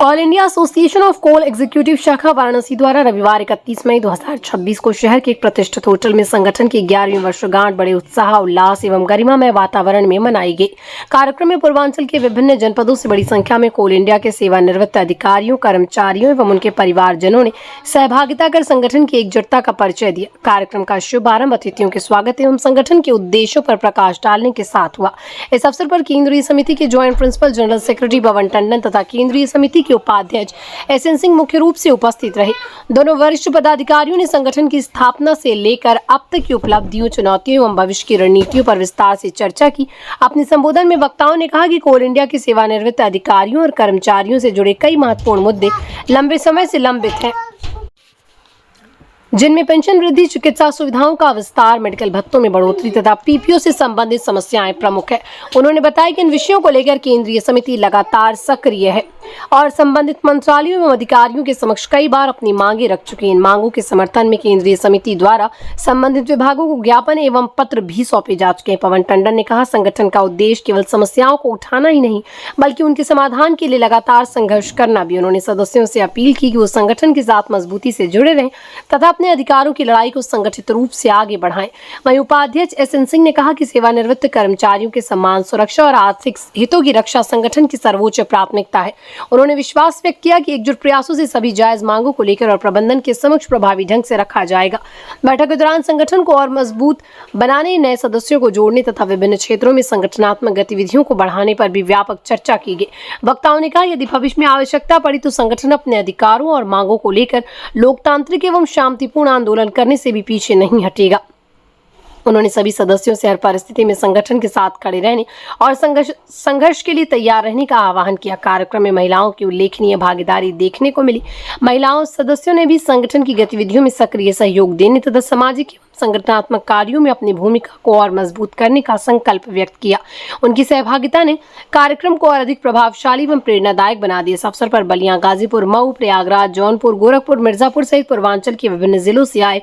All India association of coal executive शाखा वाराणसी द्वारा रविवार 31 मई 2026 को शहर के एक प्रतिष्ठित होटल में संगठन की 11वीं वर्षगांठ बड़े उत्साह, उल्लास एवं गरिमामय वातावरण में मनाई गई। कार्यक्रम में पूर्वांचल के विभिन्न जनपदों से बड़ी संख्या में कोल इंडिया के सेवानिवृत्त अधिकारियों, कर्मचारियों एवं उनके परिवारजनों ने सहभागिता कर संगठन की एकजुटता का परिचय दिया। कार्यक्रम का शुभारंभ अतिथियों के स्वागत एवं संगठन के उद्देश्यों पर प्रकाश डालने के साथ हुआ। इस अवसर पर केंद्रीय समिति के ज्वाइंट प्रिंसिपल जनरल सेक्रेटरी पवन टंडन तथा केंद्रीय समिति के उपाध्यक्ष एसएन सिंह मुख्य रूप से उपस्थित रहे। दोनों वरिष्ठ पदाधिकारियों ने संगठन की स्थापना से लेकर अब तक की उपलब्धियों, चुनौतियों एवं भविष्य की रणनीतियों पर विस्तार से चर्चा की। अपने संबोधन में वक्ताओं ने कहा कि कोल इंडिया के सेवानिवृत्त अधिकारियों और कर्मचारियों से जुड़े कई महत्वपूर्ण मुद्दे लंबे समय से लंबित हैं, जिनमें पेंशन वृद्धि, चिकित्सा सुविधाओं का विस्तार, मेडिकल भत्तों में बढ़ोतरी तथा पीपीओ से संबंधित समस्याएं प्रमुख है। उन्होंने बताया कि इन विषयों को लेकर केंद्रीय समिति लगातार सक्रिय है और संबंधित मंत्रालयों एवं अधिकारियों के समक्ष कई बार अपनी मांगे रख चुकी हैं। इन मांगों के समर्थन में केंद्रीय समिति द्वारा संबंधित विभागों को ज्ञापन एवं पत्र भी सौंपे जा चुके हैं। पवन टंडन ने कहा, संगठन का उद्देश्य केवल समस्याओं को उठाना ही नहीं बल्कि उनके समाधान के लिए लगातार संघर्ष करना भी। उन्होंने सदस्यों से अपील की कि वो संगठन के साथ मजबूती से जुड़े रहें तथा अपने अधिकारों की लड़ाई को संगठित रूप से आगे बढ़ाएं। वहीं उपाध्यक्ष एसएन सिंह ने कहा कि सेवानिवृत्त कर्मचारियों के सम्मान, सुरक्षा और आर्थिक हितों की रक्षा संगठन की सर्वोच्च प्राथमिकता है। उन्होंने विश्वास व्यक्त किया कि एकजुट प्रयासों से सभी जायज मांगों को लेकर और प्रबंधन के समक्ष प्रभावी ढंग से रखा जाएगा। बैठक के दौरान संगठन को और मजबूत बनाने, नए सदस्यों को जोड़ने तथा विभिन्न क्षेत्रों में संगठनात्मक गतिविधियों को बढ़ाने पर भी व्यापक चर्चा की गई। वक्ताओं ने कहा, यदि भविष्य में आवश्यकता पड़ी तो संगठन अपने अधिकारों और मांगों को लेकर लोकतांत्रिक एवं शांतिपूर्ण आंदोलन करने से भी पीछे नहीं हटेगा। उन्होंने सभी सदस्यों से हर परिस्थिति में संगठन के साथ खड़े रहने और संघर्ष के लिए तैयार रहने का आह्वान किया। कार्यक्रम में महिलाओं की उल्लेखनीय भागीदारी देखने को मिली। महिलाओं सदस्यों ने भी संगठन की गतिविधियों में सक्रिय सहयोग देने तथा सामाजिक एवं संगठनात्मक कार्यों में अपनी भूमिका को और मजबूत करने का संकल्प व्यक्त किया। उनकी सहभागिता ने कार्यक्रम को और अधिक प्रभावशाली एवं प्रेरणादायक बना दिया। इस अवसर पर बलिया, गाजीपुर, मऊ, प्रयागराज, जौनपुर, गोरखपुर, मिर्जापुर सहित पूर्वांचल के विभिन्न जिलों से आए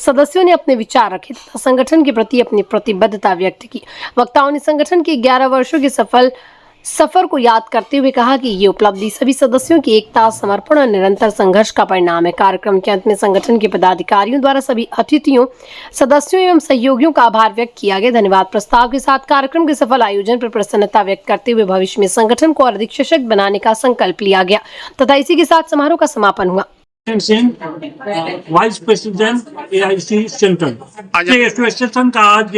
सदस्यों ने अपने विचार रखे तथा संगठन के प्रति अपनी प्रतिबद्धता व्यक्त की। वक्ताओं ने संगठन के 11 वर्षों के सफर को याद करते हुए कहा कि ये उपलब्धि सभी सदस्यों की एकता, समर्पण और निरंतर संघर्ष का परिणाम है। कार्यक्रम के अंत में संगठन के पदाधिकारियों द्वारा सभी अतिथियों, सदस्यों एवं सहयोगियों का आभार व्यक्त किया गया। धन्यवाद प्रस्ताव के साथ कार्यक्रम के सफल आयोजन पर प्रसन्नता व्यक्त करते हुए भविष्य में संगठन को और अधिक सशक्त बनाने का संकल्प लिया गया तथा इसी के साथ समारोह का समापन हुआ। Singh, vice president AIC central. Association का आज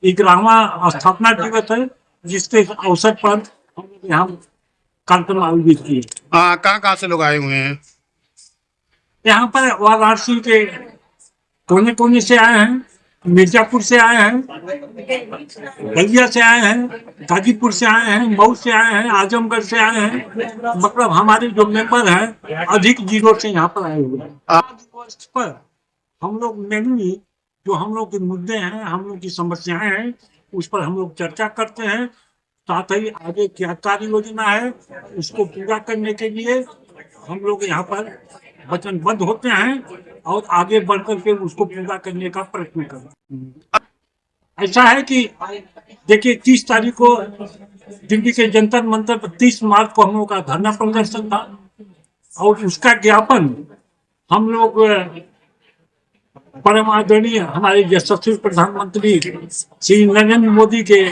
11वां स्थापना दिवस है, जिसके अवसर पर हम यहाँ कार्यक्रम आयोजित किए। कहाँ से लोग आए हुए हैं? यहाँ पर वाराणसी के कोने कोने से आए हैं, मिर्जापुर से आए हैं, बलिया से आए हैं, गाजीपुर से आए हैं, मऊ से आए हैं, आजमगढ़ से आए हैं। मतलब हमारे जो मेंबर हैं अधिक जिलों से यहाँ पर आए हुए हैं। आज पर हम लोग मेनली जो हम लोग के मुद्दे हैं, हम लोग की समस्याएं हैं, उस पर हम लोग चर्चा करते हैं। साथ ही आगे क्या कार्य योजना है उसको पूरा करने के लिए हम लोग यहाँ पर वचनबद्ध होते हैं और आगे बढ़ करके उसको पूरा करने का प्रयत्न करें। ऐसा है कि देखिए 30 तारीख को दिल्ली के जंतर मंतर पर 30 मार्च को हम लोग का धरना प्रदर्शन था और उसका ज्ञापन हम लोग परम आदरणीय हमारे यशस्वी प्रधानमंत्री श्री नरेंद्र मोदी के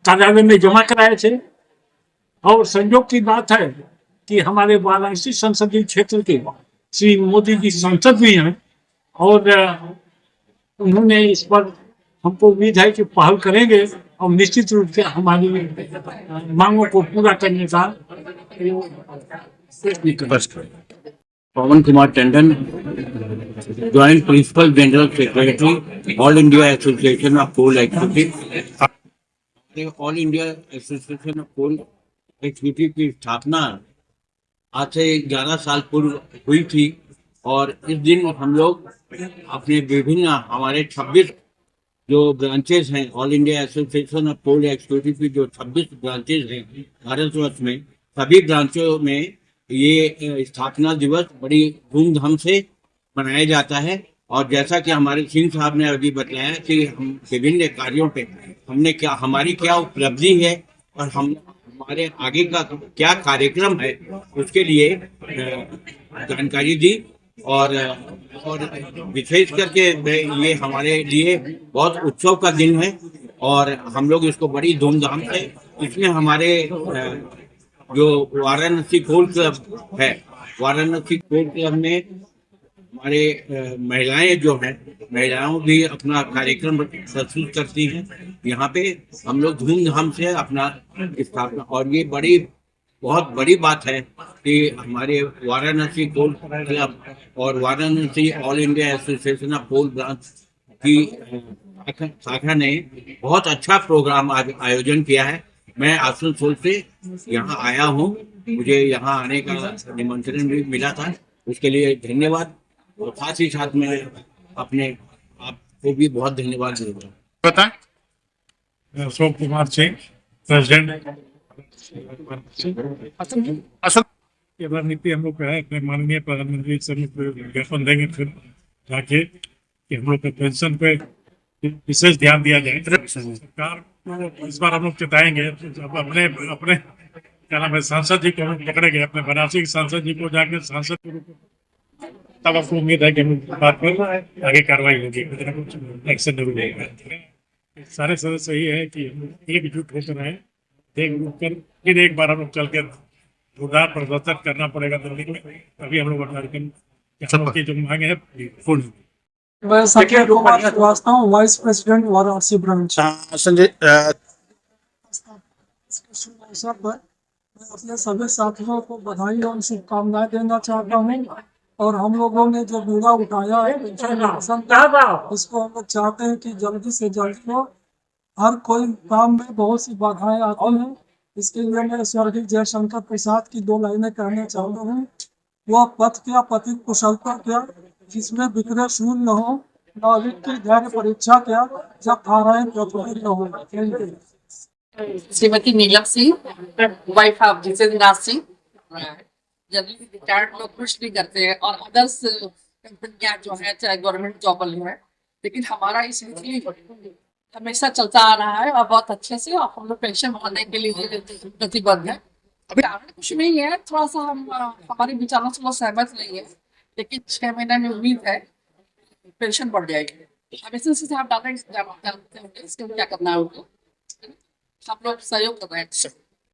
कार्यालय में जमा कराए थे। और संयोग की बात है कि हमारे वाराणसी संसदीय क्षेत्र के श्री मोदी जी सांसद भी हैं और उन्होंने इस पर हमको उम्मीद है कि पहल करेंगे और निश्चित रूप से हमारी मांगों को पूरा करने का Pawan Kumar Tandon, joint principal general secretary, All India association of coal Executive. All India association of coal executive की स्थापना आज से 11 साल पूर्व हुई थी और इस दिन हम लोग अपने विभिन्न हमारे 26 जो ब्रांचेस हैं, all India association of coal executive की जो 26 ब्रांचेस हैं भारतवर्ष में, सभी ब्रांचों में ये स्थापना दिवस बड़ी धूमधाम से मनाया जाता है। और जैसा कि हमारे सिंह साहब ने अभी बताया कि हम विभिन्न कार्यों पे हमने क्या, हमारी क्या उपलब्धि है और हम हमारे आगे का क्या कार्यक्रम है उसके लिए जानकारी दी। और विशेष करके ये हमारे लिए बहुत उत्सव का दिन है और हम लोग इसको बड़ी धूमधाम से, इसमें हमारे जो वाराणसी कोल क्लब है, वाराणसी कोल क्लब में हमारे महिलाएं जो हैं, महिलाओं भी अपना कार्यक्रम प्रस्तुत करती हैं। यहाँ पे हम लोग धूमधाम से अपना स्थापना, और ये बहुत बड़ी बात है कि हमारे वाराणसी कोल क्लब और Varanasi all India association of coal branch की शाखा ने बहुत अच्छा प्रोग्राम आयोजन किया है। मैं आसनसोल से यहाँ आया हूँ, मुझे यहाँ आने का निमंत्रण भी मिला था, उसके लिए धन्यवाद। और साथ ही साथ मैं अपने आपको भी बहुत धन्यवाद देता हूँ। बताएं। अशोक कुमार सिंह, प्रेसिडेंट। असल ये रणनीति हम लोग का है, अपने माननीय प्रधानमंत्री से ज्ञापन देंगे फिर जाके कि हम लोग के पेंशन पे विशेष ध्यान दिया जाए। सरकार को इस बार हम लोग चिताएंगे, जब अपने अपने क्या नाम है सांसद जी को हम लोग पकड़ेंगे, अपने बनारसी के सांसद जी को जाके सांसद के रूप में, तब आपको उम्मीद है कि हम बात पर आगे कार्रवाई होगी, कुछ न कुछ एक्शन जरूर होगा। सारे सदस्य यही है कि हम लोग एकजुट होकर रहे, कर फिर एक बार हम लोग चल कर जोरदार प्रदर्शन करना पड़ेगा दिल्ली में, तभी हम लोग कार्यक्रम की जो मांगे है पूर्ण। मैं Sanjay Kumar Srivastava, vice president Varanasi branch. Sanjay शुभ अवसर पर मैं अपने सभी साथियों को बधाई और शुभकामनाएं देना चाहता हूँ। और हम लोगों ने जो बीड़ा उठाया है इसको हम लोग चाहते हैं कि जल्दी से जल्दी हो। हर कोई काम में बहुत सी बाधाएं आती हैं, इसके लिए मैं स्वर्गीय जयशंकर प्रसाद की 2 लाइनें कहना चाहता हूँ। वह पथ क्या पति कुशलता क्या, जिसमें विक्रय शून्य न हो, नाविक की धैर्य परीक्षा क्या, जब धाराएं प्रफुल्लित न हो। Thank you. Shrimati Neelam Singh, wife of Jitendra Nath Singh. Generally retired लोग कुछ नहीं करते हैं और अदर्स कंपनियां जो है चाहे गवर्नमेंट जॉब वाली है, लेकिन हमारा इसमें हमेशा चलता आ रहा है और बहुत अच्छे से, और हम लोग पेंशन बढ़ाने के लिए प्रतिबद्ध है। अभी कारण कुछ नहीं है, थोड़ा सा हम हमारे विचारों से बहुत सहमत नहीं है, लेकिन 6 महीने में उम्मीद है पेंशन बढ़ जाएगी। अब इसी से आप जानते हैं इसके क्या करना है उनको, हम लोग सहयोग कर रहे हैं।